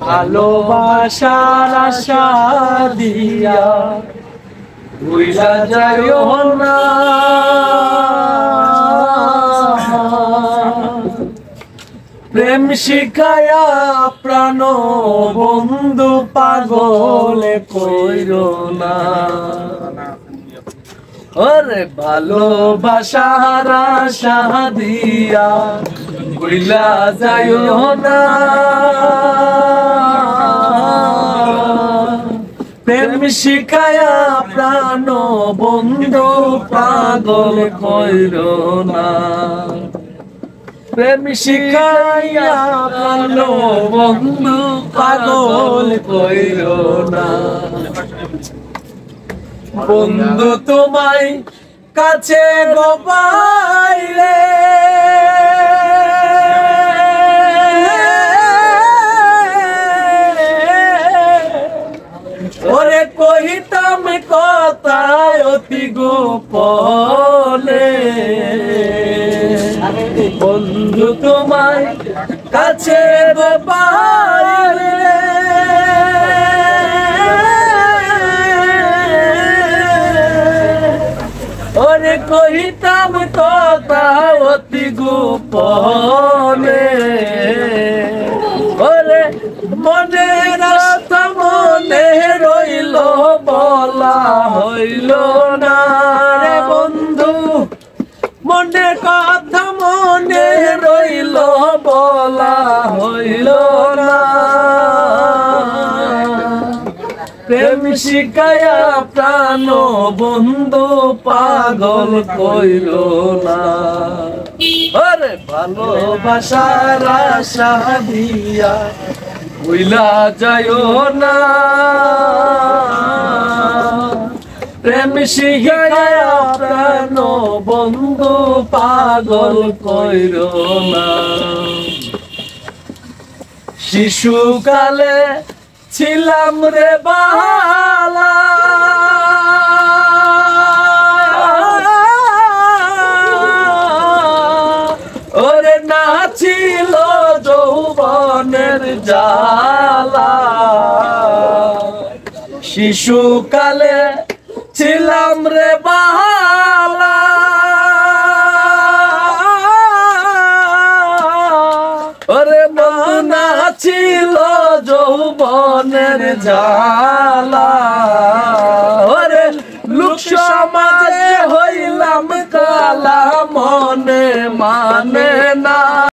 ভালোবাসার আশা দিয়া ভুইলা যাইও না, প্রেম শিখায়া প্রাণ বন্ধু পাগল কইরো না। ওরে ভালোবাসার আশা দিয়া ভুইলা যাইও না, প্রেম শিখায়া প্রাণ বন্ধু পাগল কইরো না, প্রেম শিখায়া প্রাণ বন্ধু পাগল কইরো না। বন্ধু তোমায় কাছে গো পাইলে ওরে কহিতাম কথা অতি গোপনে, বন্ধু তোমায় কাছে গো পাইলে ওরে কহিতাম কথা অতি গোপনে, ওরে মনের আশা মনে রইল বলা হইল না রে বন্ধু, মনে কথা মনে রইল বলা হইল না, প্রেম শিখায়া প্রাণ বন্ধু পাগল কইরো না। ওরে ভালোবাসার আশা দিয়া ভুইলা যাইও না, প্রেম শিখায়া প্রাণ বন্ধু পাগল কইরো না। শিশুকালে ছিলাম রে বালা, ওরে না ছিল যৌবনের জ্বালা, শিশুকালে ছিলাম রে বালা, ওরে না ছিল যৌবনের জ্বালা, ওরে লোক সমাজে হইলাম কালা মনে মানে না,